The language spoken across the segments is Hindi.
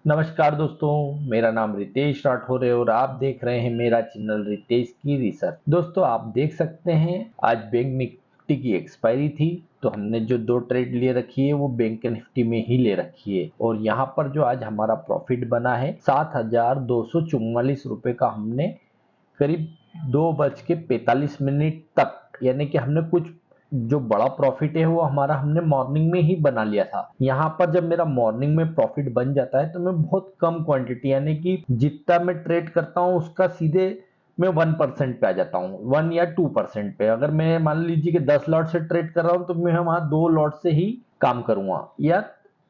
नमस्कार दोस्तों, मेरा नाम रितेश राठौर है और आप देख रहे हैं मेरा चैनल रितेश की रिसर्च। दोस्तों, आप देख सकते हैं आज बैंक निफ्टी की एक्सपायरी थी, तो हमने जो 2 ट्रेड ले रखी है वो बैंक निफ्टी में ही ले रखी है और यहाँ पर जो आज हमारा प्रॉफिट बना है 7,244 रुपए का। हमने करीब 2:45 तक, यानी कि हमने कुछ जो बड़ा प्रॉफिट है वो हमारा हमने मॉर्निंग में ही बना लिया था। यहाँ पर जब मेरा मॉर्निंग में प्रॉफिट बन जाता है तो मैं बहुत कम क्वांटिटी, यानी कि जितना मैं ट्रेड करता हूँ उसका सीधे मैं 1% पे आ जाता हूँ, 1 या 2% पे। अगर मैं मान लीजिए कि 10 लॉट से ट्रेड कर रहा हूँ तो मैं वहां 2 लॉट से ही काम करूंगा या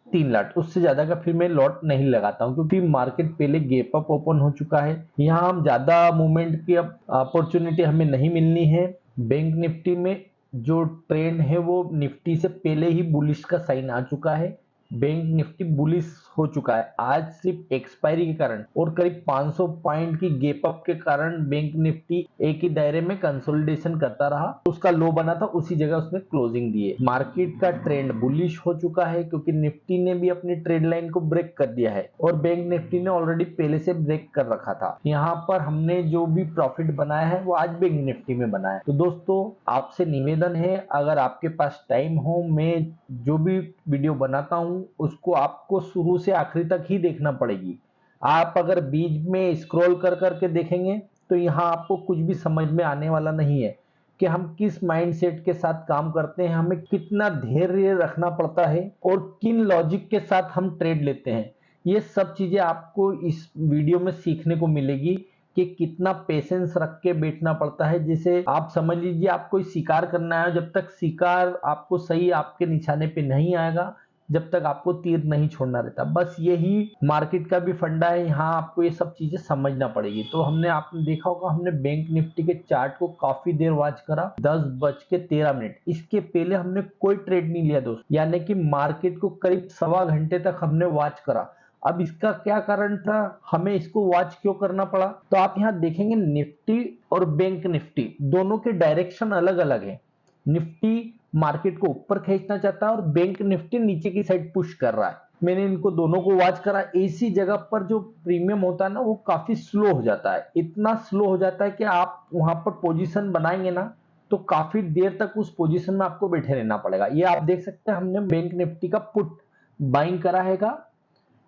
3 लॉट, उससे ज्यादा का फिर मैं लॉट नहीं लगाता हूँ, क्योंकि मार्केट पहले गैप अप ओपन हो चुका है। यहाँ हम ज्यादा मूवमेंट की अब अपॉर्चुनिटी हमें नहीं मिलनी है। बैंक निफ्टी में जो ट्रेंड है वो निफ्टी से पहले ही बुलिश का साइन आ चुका है। बैंक निफ्टी बुलिश हो चुका है। आज सिर्फ एक्सपायरी के कारण और करीब 500 पॉइंट की गैप अप के कारण बैंक निफ्टी एक ही दायरे में कंसोलिडेशन करता रहा। उसका लो बना था, उसी जगह उसने क्लोजिंग दी है। मार्केट का ट्रेंड बुलिश हो चुका है क्योंकि निफ्टी ने भी अपनी ट्रेड लाइन को ब्रेक कर दिया है और बैंक निफ्टी ने ऑलरेडी पहले से ब्रेक कर रखा था। यहाँ पर हमने जो भी प्रॉफिट बनाया है वो आज बैंक निफ्टी में बना है। तो दोस्तों, आपसे निवेदन है, अगर आपके पास टाइम हो, मैं जो भी वीडियो बनाता हूं उसको आपको शुरू से आखिरी तक ही देखना पड़ेगी। आप अगर बीच में स्क्रॉल कर करके देखेंगे तो यहाँ आपको कुछ भी समझ में आने वाला नहीं है कि हम किस माइंडसेट के साथ काम करते हैं, हमें कितना धैर्य रखना पड़ता है और किन लॉजिक के साथ हम ट्रेड लेते हैं। ये सब चीजें आपको इस वीडियो में सीखने को मिलेगी कि कितना पेशेंस रख के बैठना पड़ता है। जैसे आप समझ लीजिए आप कोई शिकार करना है, जब तक शिकार आपको सही आपके निशाने पे नहीं आएगा, जब तक आपको तीर नहीं छोड़ना रहता। बस यही मार्केट का भी फंडा है, यहाँ आपको ये सब चीजें समझना पड़ेगी। तो आपने देखा होगा, हमने बैंक निफ्टी के चार्ट को काफी देर वॉच करा, 10:13। इसके पहले हमने कोई ट्रेड नहीं लिया दोस्त, यानी कि मार्केट को करीब सवा घंटे तक हमने वॉच करा। अब इसका क्या कारण था, हमें इसको वॉच क्यों करना पड़ा, तो आप यहाँ देखेंगे निफ्टी और बैंक निफ्टी दोनों के डायरेक्शन अलग अलग है। निफ्टी मार्केट को ऊपर खींचना चाहता है और बैंक निफ्टी नीचे की साइड पुश कर रहा है। मैंने इनको दोनों को वॉच करा। ऐसी जगह पर जो प्रीमियम होता है ना वो काफी स्लो हो जाता है, इतना स्लो हो जाता है कि आप वहां पर पोजीशन बनाएंगे ना तो काफी देर तक उस पोजीशन में आपको बैठे रहना पड़ेगा। ये आप देख सकते हैं, हमने बैंक निफ्टी का पुट बाइंग करा हैगा।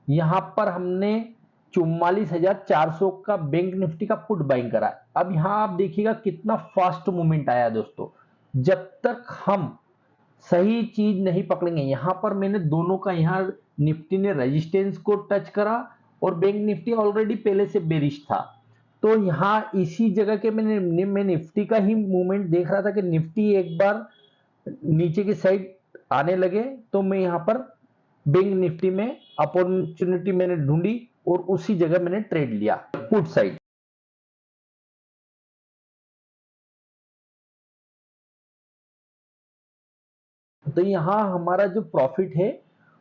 यहां पर हमने 44,400 का बैंक निफ्टी का पुट बाइंग करा है। अब यहां आप देखिएगा कितना फास्ट मूवमेंट आया दोस्तों। जब तक हम सही चीज नहीं पकड़ेंगे, यहां पर मैंने दोनों का, यहां निफ्टी ने रेजिस्टेंस को टच करा और बैंक निफ्टी ऑलरेडी पहले से बेरिश था। तो यहां इसी जगह के मैं निफ्टी का ही मूवमेंट देख रहा था कि निफ्टी एक बार नीचे की साइड आने लगे, तो मैं यहां पर बैंक निफ्टी में अपॉर्चुनिटी मैंने ढूंढी और उसी जगह मैंने ट्रेड लिया पुट साइड। तो यहाँ हमारा जो प्रॉफिट है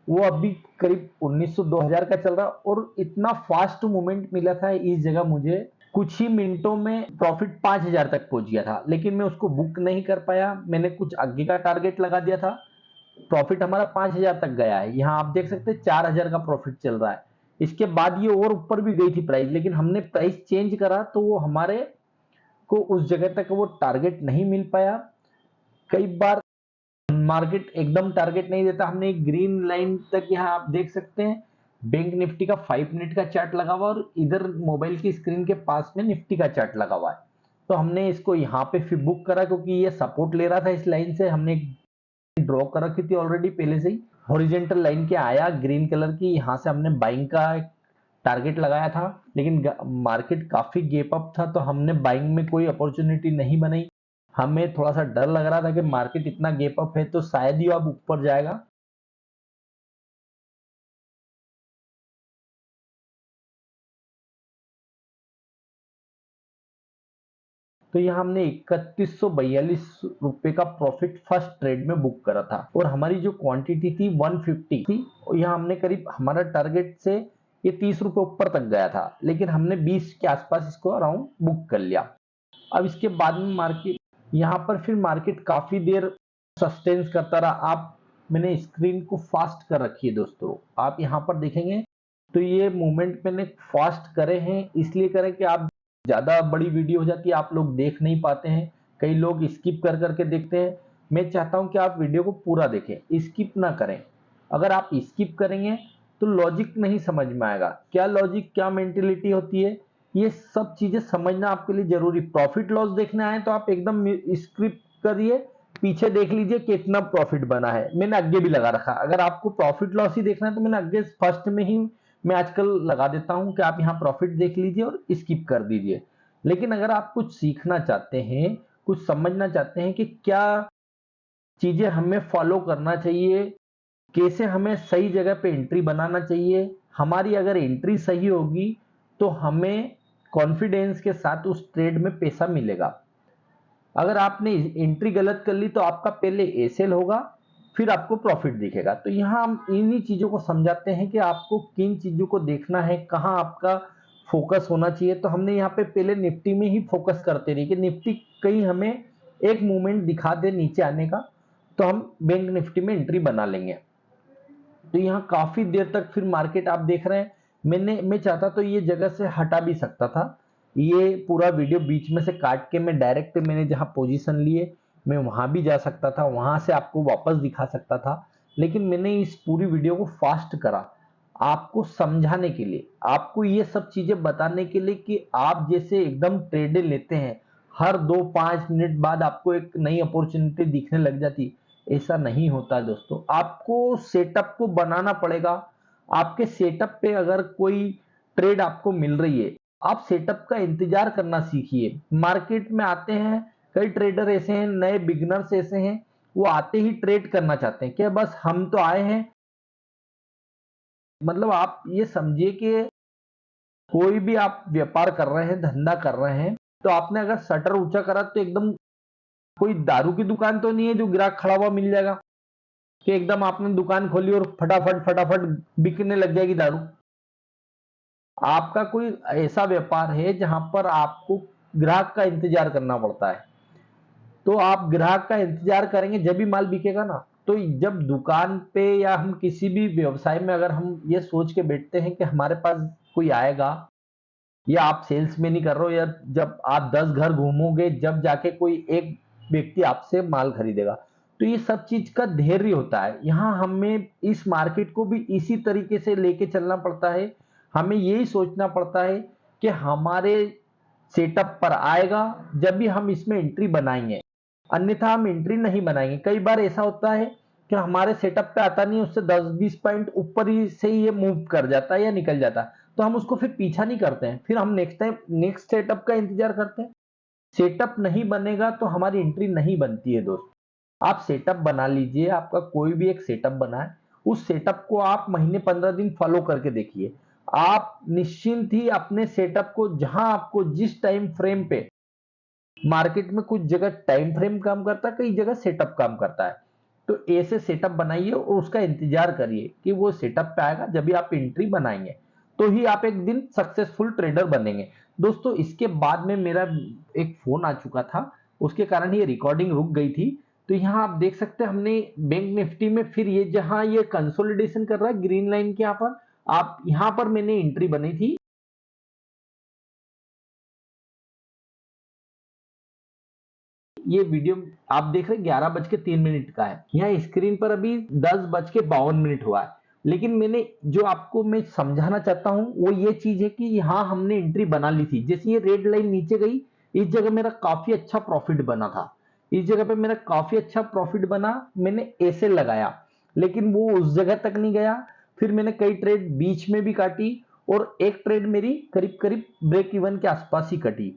वो अभी करीब 1900-2000 का चल रहा और इतना फास्ट मूवमेंट मिला था इस जगह मुझे, कुछ ही मिनटों में प्रॉफिट 5000 तक पहुंच गया था, लेकिन मैं उसको बुक नहीं कर पाया। मैंने कुछ आगे का टारगेट लगा दिया था। प्रॉफिट हमारा 5000 तक गया है। यहाँ आप देख सकते हैं 4000 का प्रॉफिट चल रहा है। इसके बाद ये और ऊपर भी गई थी प्राइस, लेकिन हमने प्राइस चेंज करा तो वो हमारे को उस जगह तक वो टारगेट नहीं मिल पाया। कई बार मार्केट एकदम टारगेट नहीं देता। हमने एक ग्रीन लाइन तक, यहाँ आप देख सकते हैं बैंक निफ्टी का 5 मिनट का चार्ट लगा हुआ और इधर मोबाइल की स्क्रीन के पास में निफ्टी का चार्ट लगा हुआ है। तो हमने इसको यहाँ पे फिर बुक करा क्योंकि ये सपोर्ट ले रहा था इस लाइन से। हमने ड्रॉ कर रखी थी ऑलरेडी पहले से ही, हॉरिजेंटल लाइन के आया ग्रीन कलर की, यहाँ से हमने बाइंग का टारगेट लगाया था। लेकिन मार्केट काफी गैप अप था तो हमने बाइंग में कोई अपॉर्चुनिटी नहीं बनाई। हमें थोड़ा सा डर लग रहा था कि मार्केट इतना गैप अप है तो शायद ही अब ऊपर जाएगा। तो यहाँ हमने 3142 रुपए का प्रॉफिट फर्स्ट ट्रेड में बुक करा था और हमारी जो क्वांटिटी थी 150 थी और यहाँ हमने करीब, हमारा टारगेट से ये 30 रुपए ऊपर तक गया था, लेकिन हमने 20 के आसपास इसको अराउंड बुक कर लिया। अब इसके बाद में मार्केट, यहाँ पर फिर मार्केट काफी देर सस्टेन्स करता रहा। आप, मैंने स्क्रीन को फास्ट कर रखी है दोस्तों, आप यहाँ पर देखेंगे तो ये मूवमेंट मैंने फास्ट करे हैं, इसलिए करे कि आप ज़्यादा बड़ी वीडियो हो जाती है, आप लोग देख नहीं पाते हैं, कई लोग स्किप कर करके देखते हैं। मैं चाहता हूं कि आप वीडियो को पूरा देखें, स्किप ना करें। अगर आप स्किप करेंगे तो लॉजिक नहीं समझ में आएगा, क्या लॉजिक क्या मेंटेलिटी होती है, ये सब चीजें समझना आपके लिए जरूरी। प्रॉफिट लॉस देखना है तो आप एकदम स्किप करिए, पीछे देख लीजिए कितना प्रॉफिट बना है, मैंने आगे भी लगा रखा। अगर आपको प्रॉफिट लॉस ही देखना है तो मैंने आगे फर्स्ट में ही मैं आजकल लगा देता हूं कि आप यहाँ प्रॉफिट देख लीजिए और स्किप कर दीजिए। लेकिन अगर आप कुछ सीखना चाहते हैं, कुछ समझना चाहते हैं कि क्या चीजें हमें फॉलो करना चाहिए, कैसे हमें सही जगह पे एंट्री बनाना चाहिए, हमारी अगर एंट्री सही होगी तो हमें कॉन्फिडेंस के साथ उस ट्रेड में पैसा मिलेगा। अगर आपने एंट्री गलत कर ली तो आपका पहले एसेल होगा, फिर आपको प्रॉफिट दिखेगा। तो यहाँ हम इन्हीं चीजों को समझाते हैं कि आपको किन चीजों को देखना है, कहाँ आपका फोकस होना चाहिए। तो हमने यहाँ पे पहले निफ्टी में ही फोकस करते रहे कि निफ्टी कहीं हमें एक मूवमेंट दिखा दे नीचे आने का, तो हम बैंक निफ्टी में एंट्री बना लेंगे। तो यहाँ काफी देर तक फिर मार्केट आप देख रहे हैं, मैं चाहता तो ये जगह से हटा भी सकता था, ये पूरा वीडियो बीच में से काट के मैं डायरेक्ट मैंने जहां पोजीशन लिए मैं वहां भी जा सकता था, वहां से आपको वापस दिखा सकता था। लेकिन मैंने इस पूरी वीडियो को फास्ट करा आपको समझाने के लिए, आपको ये सब चीजें बताने के लिए कि आप जैसे एकदम ट्रेडें लेते हैं, हर 2-5 मिनट बाद आपको एक नई अपॉर्चुनिटी दिखने लग जाती, ऐसा नहीं होता है दोस्तों। आपको सेटअप को बनाना पड़ेगा। आपके सेटअप पे अगर कोई ट्रेड आपको मिल रही है, आप सेटअप का इंतजार करना सीखिए। मार्केट में आते हैं कई ट्रेडर ऐसे हैं, नए बिगिनर्स ऐसे हैं, वो आते ही ट्रेड करना चाहते हैं कि बस हम तो आए हैं। मतलब आप ये समझिए कि कोई भी आप व्यापार कर रहे हैं, धंधा कर रहे हैं, तो आपने अगर शटर ऊंचा करा तो एकदम कोई दारू की दुकान तो नहीं है जो ग्राहक खड़ा हुआ मिल जाएगा कि एकदम आपने दुकान खोली और फटाफट फटाफट बिकने लग जाएगी दारू। आपका कोई ऐसा व्यापार है जहां पर आपको ग्राहक का इंतजार करना पड़ता है, तो आप ग्राहक का इंतजार करेंगे जब भी माल बिकेगा ना। तो जब दुकान पे या हम किसी भी व्यवसाय में अगर हम ये सोच के बैठते हैं कि हमारे पास कोई आएगा, या आप सेल्स में नहीं कर रहे हो, या जब आप 10 घर घूमोगे जब जाके कोई एक व्यक्ति आपसे माल खरीदेगा, तो ये सब चीज का धैर्य होता है। यहाँ हमें इस मार्केट को भी इसी तरीके से लेके चलना पड़ता है। हमें यही सोचना पड़ता है कि हमारे सेटअप पर आएगा जब भी हम इसमें एंट्री बनाएंगे, अन्यथा हम एंट्री नहीं बनाएंगे। कई बार ऐसा होता है कि हमारे सेटअप पे आता नहीं, उससे 10-20 पॉइंट ऊपर ही से ही ये मूव कर जाता है या निकल जाता है, तो हम उसको फिर पीछा नहीं करते हैं, फिर हम नेक्स्ट टाइम नेक्स्ट सेटअप का इंतजार करते हैं। सेटअप नहीं बनेगा तो हमारी एंट्री नहीं बनती है दोस्त। आप सेटअप बना लीजिए, आपका कोई भी एक सेटअप बनाए, उस सेटअप को आप महीने 15 दिन फॉलो करके देखिए। आप निश्चिंत ही अपने सेटअप को, जहां आपको जिस टाइम फ्रेम पे, मार्केट में कुछ जगह टाइम फ्रेम काम करता है, कई जगह सेटअप काम करता है, तो ऐसे सेटअप बनाइए और उसका इंतजार करिए कि वो सेटअप पे आएगा, जब भी आप एंट्री बनाएंगे तो ही आप एक दिन सक्सेसफुल ट्रेडर बनेंगे। दोस्तों इसके बाद में मेरा एक फोन आ चुका था, उसके कारण ये रिकॉर्डिंग रुक गई थी। तो यहाँ आप देख सकते हैं हमने बैंक निफ्टी में फिर ये जहां ये कंसोलिडेशन कर रहा है ग्रीन लाइन के यहाँ पर, आप यहाँ पर मैंने एंट्री बनी थी। ये वीडियो आप देख रहे हैं 11:03 का है, यहाँ स्क्रीन पर अभी 10:52 हुआ है। लेकिन मैंने जो आपको मैं समझाना चाहता हूं वो ये चीज है कि यहाँ हमने एंट्री बना ली थी, जैसे ये रेड लाइन नीचे गई, इस जगह मेरा काफी अच्छा प्रॉफिट बना था, इस जगह पे मेरा काफी अच्छा प्रॉफिट बना, मैंने ऐसे लगाया, लेकिन वो उस जगह तक नहीं गया। फिर मैंने कई ट्रेड बीच में भी काटी और एक ट्रेड मेरी करीब करीब ब्रेक इवन के आसपास ही कटी।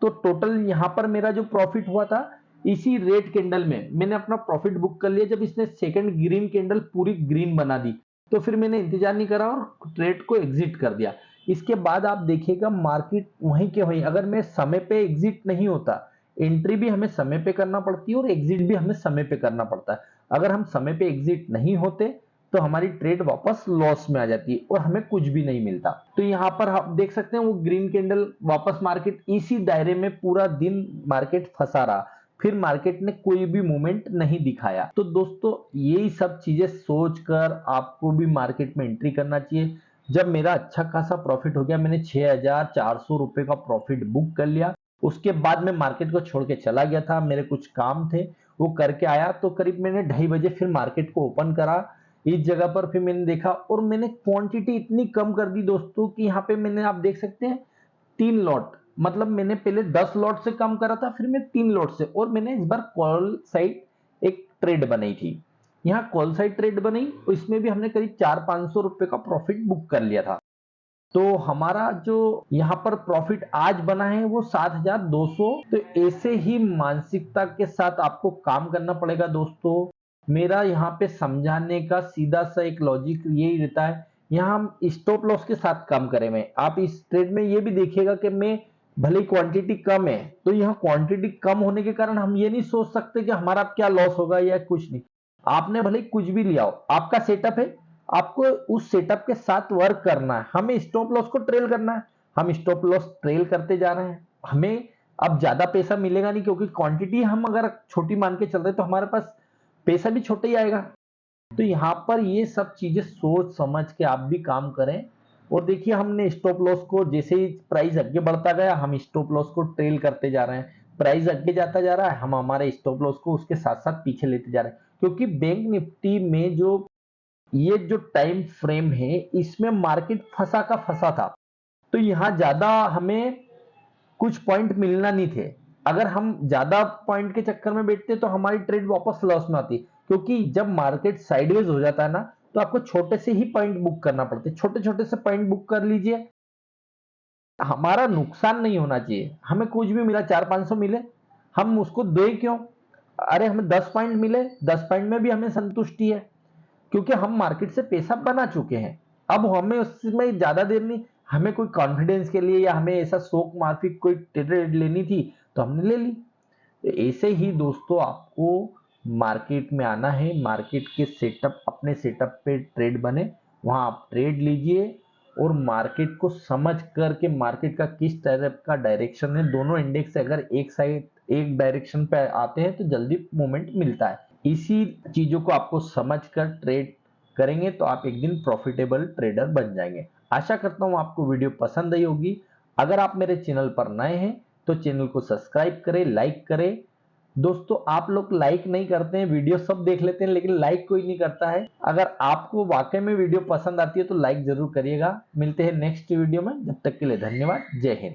तो टोटल यहां पर मेरा जो प्रॉफिट हुआ था, इसी रेड कैंडल में मैंने अपना प्रॉफिट बुक कर लिया। जब इसने सेकंड ग्रीन कैंडल पूरी ग्रीन बना दी तो फिर मैंने इंतजार नहीं करा और ट्रेड को एग्जिट कर दिया। इसके बाद आप देखिएगा मार्केट वहीं के वहीं, अगर मैं समय पे एग्जिट नहीं होता, एंट्री भी हमें समय पे करना पड़ती है और एग्जिट भी हमें समय पे करना पड़ता है। अगर हम समय पे एग्जिट नहीं होते तो हमारी ट्रेड वापस लॉस में आ जाती है और हमें कुछ भी नहीं मिलता। तो यहाँ पर आप देख सकते हैं वो ग्रीन कैंडल वापस मार्केट इसी दायरे में पूरा दिन मार्केट फंसा रहा, फिर मार्केट ने कोई भी मूवमेंट नहीं दिखाया। तो दोस्तों यही सब चीजें सोचकर आपको भी मार्केट में एंट्री करना चाहिए। जब मेरा अच्छा खासा प्रॉफिट हो गया, मैंने 6,400 रुपए का प्रॉफिट बुक कर लिया। उसके बाद मैं मार्केट को छोड़ के चला गया था, मेरे कुछ काम थे वो करके आया, तो करीब मैंने 2:30 बजे फिर मार्केट को ओपन करा। इस जगह पर फिर मैंने देखा और मैंने क्वांटिटी इतनी कम कर दी दोस्तों कि यहाँ पे मैंने, आप देख सकते हैं, 3 लॉट, मतलब मैंने पहले 10 लॉट से कम करा था, फिर मैं 3 लॉट से, और मैंने इस बार कॉल साइड एक ट्रेड बनाई थी। यहाँ कॉल साइड ट्रेड बनाई, इसमें भी हमने करीब 400-500 रुपए का प्रॉफिट बुक कर लिया था। तो हमारा जो यहाँ पर प्रॉफिट आज बना है वो 7,200। तो ऐसे ही मानसिकता के साथ आपको काम करना पड़ेगा दोस्तों। मेरा यहाँ पे समझाने का सीधा सा एक लॉजिक यही रहता है, यहाँ हम स्टॉप लॉस के साथ काम करें। मैं, आप इस ट्रेड में ये भी देखिएगा कि मैं, भले क्वांटिटी कम है, तो यहाँ क्वांटिटी कम होने के कारण हम ये नहीं सोच सकते कि हमारा क्या लॉस होगा या कुछ नहीं। आपने भले कुछ भी लिया हो, आपका सेटअप है, आपको उस सेटअप के साथ वर्क करना है। हमें स्टॉप लॉस को ट्रेल करना है, हम स्टॉप लॉस ट्रेल करते जा रहे हैं। हमें अब ज्यादा पैसा मिलेगा नहीं, क्योंकि क्वांटिटी हम अगर छोटी मान के चल रहे हैं तो हमारे पास पैसा भी छोटा ही आएगा। तो यहाँ पर ये सब चीजें सोच समझ के आप भी काम करें। और देखिए, हमने स्टॉप लॉस को, जैसे ही प्राइस आगे बढ़ता गया, हम स्टॉप लॉस को ट्रेल करते जा रहे हैं। प्राइस आगे जाता जा रहा है, हम हमारे स्टॉप लॉस को उसके साथ साथ पीछे लेते जा रहे हैं। क्योंकि बैंक निफ्टी में जो ये जो टाइम फ्रेम है, इसमें मार्केट फंसा का फंसा था। तो यहां ज्यादा हमें कुछ पॉइंट मिलना नहीं थे। अगर हम ज्यादा पॉइंट के चक्कर में बैठते तो हमारी ट्रेड वापस लॉस में आती। क्योंकि जब मार्केट साइडवेज हो जाता है ना, तो आपको छोटे से ही पॉइंट बुक करना पड़ते, छोटे छोटे से पॉइंट बुक कर लीजिए। हमारा नुकसान नहीं होना चाहिए। हमें कुछ भी मिला, 400-500 मिले, हम उसको दे क्यों? अरे हमें 10 पॉइंट मिले, 10 पॉइंट में भी हमें संतुष्टि है, क्योंकि हम मार्केट से पैसा बना चुके हैं। अब हमें उसमें ज्यादा देर नहीं, हमें कोई कॉन्फिडेंस के लिए या हमें ऐसा शौक माफिक कोई ट्रेड लेनी थी तो हमने ले ली। तो ऐसे ही दोस्तों आपको मार्केट में आना है, मार्केट के सेटअप, अपने सेटअप पे ट्रेड बने, वहां आप ट्रेड लीजिए और मार्केट को समझ करके, मार्केट का किस तरह का डायरेक्शन है, दोनों इंडेक्स अगर एक साइड एक डायरेक्शन पे आते हैं तो जल्दी मूवमेंट मिलता है। इसी चीजों को आपको समझकर ट्रेड करेंगे तो आप एक दिन प्रॉफिटेबल ट्रेडर बन जाएंगे। आशा करता हूं आपको वीडियो पसंद आई होगी। अगर आप मेरे चैनल पर नए हैं तो चैनल को सब्सक्राइब करें, लाइक करें। दोस्तों, आप लोग लाइक नहीं करते हैं, वीडियो सब देख लेते हैं लेकिन लाइक कोई नहीं करता है। अगर आपको वाकई में वीडियो पसंद आती है तो लाइक जरूर करिएगा। मिलते हैं नेक्स्ट वीडियो में, जब तक के लिए धन्यवाद। जय हिंद।